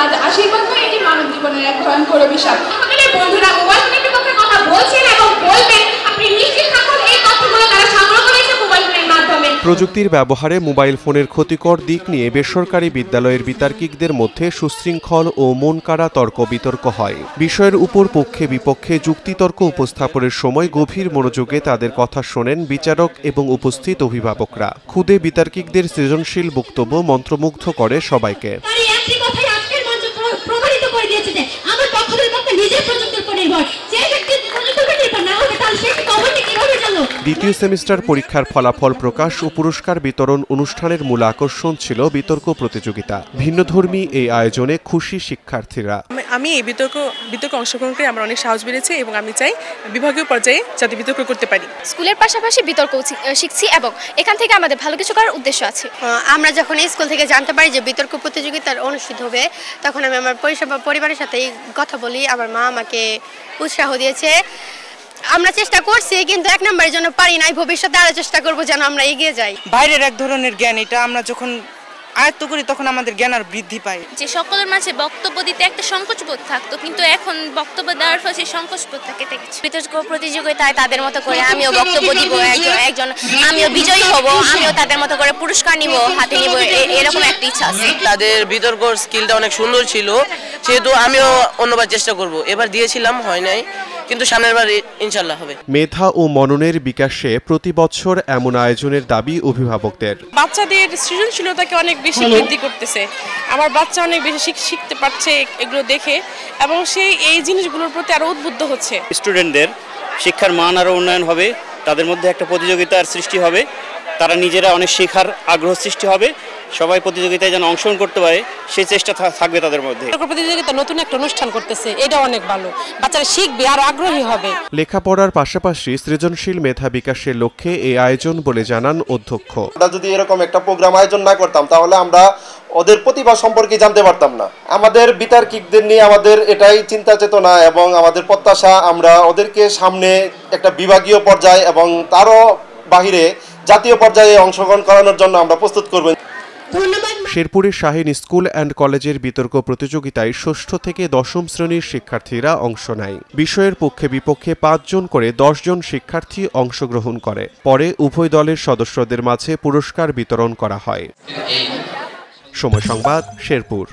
আজ আশীর্বাদ করে এটি মানব জীবনের এক ভয়ঙ্কর অভিশাপ। আমাদের বন্ধুরা মোবাইল ফোনের বিপক্ষে কথা বলছেন এবং বলবেন, আপনি নিশ্চিত থাকুন এই তথ্যগুলো তারা সংগ্রহ করেছে মোবাইল ফোনের মাধ্যমে। প্রযুক্তির ব্যবহারে মোবাইল ফোনের ক্ষতিকর দিক নিয়ে বেসরকারি বিদ্যালয়ের বিতার্কিকদের মধ্যে সুশৃঙ্খল ও মনকাড়া তর্ক বিতর্ক হয়। বিষয়ের উপর পক্ষে বিপক্ষে যুক্তিতর্ক উপস্থাপনের সময় গভীর মনোযোগে তাদের কথা শোনেন বিচারক এবং উপস্থিত অভিভাবকরা। খুদে বিতার্কিকদের সৃজনশীল বক্তব্য মন্ত্রমুগ্ধ করে সবাইকে। দ্বিতীয় সেমিস্টার পরীক্ষার ফলাফল প্রকাশ ও পুরস্কার বিতরণ অনুষ্ঠানের মূল আকর্ষণ ছিল বিতর্ক প্রতিযোগিতা। ভিন্নধর্মী এই আয়োজনে খুশি শিক্ষার্থীরা। আমি এই বিতর্ক অংশগ্রহণ করে আমার অনেক সাহস বেড়েছে এবং আমি চাই বিভাগীয় পর্যায়ে যাতে বিতর্ক করতে পারি। স্কুলের পাশাপাশি বিতর্ক শিখছি এবং এখান থেকে আমাদের ভালো কিছু করার উদ্দেশ্য আছে। আমরা যখন স্কুল থেকে জানতে পারি যে বিতর্ক প্রতিযোগিতার অনুষ্ঠিত হবে, তখন আমি আমার পরিবারের সাথে কথা বলি। আমার মা আমাকে উৎসাহ দিয়েছে। আমরা চেষ্টা করছি, কিন্তু এক নম্বরের জন্য পারি নাই। ভবিষ্যতে আরো চেষ্টা করব যেন আমরা এগিয়ে যাই। বাইরের এক ধরনের জ্ঞান, এটা আমরা যখন আয়ত্ত করি তখন আমাদের জ্ঞান আর বৃদ্ধি পায়। যে সকলের মাঝে বক্তব্য দিতে একটা সংকোচবোধ থাকতো, কিন্তু এখন বক্তব্য দেওয়ার ফলে সেই সংকোচবোধটা কেটে গেছে। বিতর্ক প্রতিযোগিতায় তাদের মতো করে আমিও বক্তব্য দিব, একজন আমিও বিজয়ী হব, আমিও তাদের মতো করে পুরস্কার নিব, হাতে নিব, এরকম একটা ইচ্ছা আছে। তাদের বিতর্ক স্কিলটা অনেক সুন্দর ছিল, সেহেতু আমিও অন্যবার চেষ্টা করব। এবার দিয়েছিলাম, হয় নাই, কিন্তু সামনের বার ইনশাআল্লাহ হবে। মেধা ও মননের বিকাশে প্রতি বছর এমন আয়োজনের দাবি অভিভাবকদের। বাচ্চাদের সৃজনশীলতাকে অনেক বেশি বৃদ্ধি করতেছে। আমার বাচ্চা অনেক বেশি শিখতে পারছে এগুলো দেখে, এবং সেই এই জিনিসগুলোর প্রতি আরো উদ্বুদ্ধ হচ্ছে। স্টুডেন্টদের শিক্ষার মান আরো উন্নয়ন হবে, তাদের মধ্যে একটা প্রতিযোগিতার সৃষ্টি হবে, তারা নিজেরা অনেক শেখার আগ্রহ সৃষ্টি হবে, সবাই প্রতিযোগিতায় যেন অংশগ্রহণ করতে পারে সেই চেষ্টা থাকবে তাদের মধ্যে। প্রতিযোগিতা নতুন একটা অনুষ্ঠান করতেছে, এটা অনেক ভালো, বাচ্চারা শিখবে আর আগ্রহী হবে। লেখাপড়ার পাশাপাশি সৃজনশীল মেধা বিকাশের লক্ষ্যে এই আয়োজন বলে জানান অধ্যক্ষ। আমরা যদি এরকম একটা প্রোগ্রাম আয়োজন না করতাম, তাহলে আমরা ওদের প্রতিভা সম্পর্কে জানতে পারতাম না। আমাদের বিতার্কিকদের নিয়ে আমাদের এটাই চিন্তা চেতনা এবং আমাদের প্রত্যাশা, আমরা ওদেরকে সামনে একটা বিভাগীয় পর্যায়ে এবং তারও বাহিরে জাতীয় পর্যায়ে অংশগ্রহণ করানোর জন্য আমরা প্রস্তুত করব। শেরপুরের শাহীন স্কুল অ্যান্ড কলেজের বিতর্ক প্রতিযোগিতায় ষষ্ঠ থেকে দশম শ্রেণীর শিক্ষার্থীরা অংশ নেয়। বিষয়ের পক্ষে বিপক্ষে 5 জন করে 10 জন শিক্ষার্থী অংশগ্রহণ করে। পরে উভয় দলের সদস্যদের মাঝে পুরস্কার বিতরণ করা হয়। সময় সংবাদ, শেরপুর।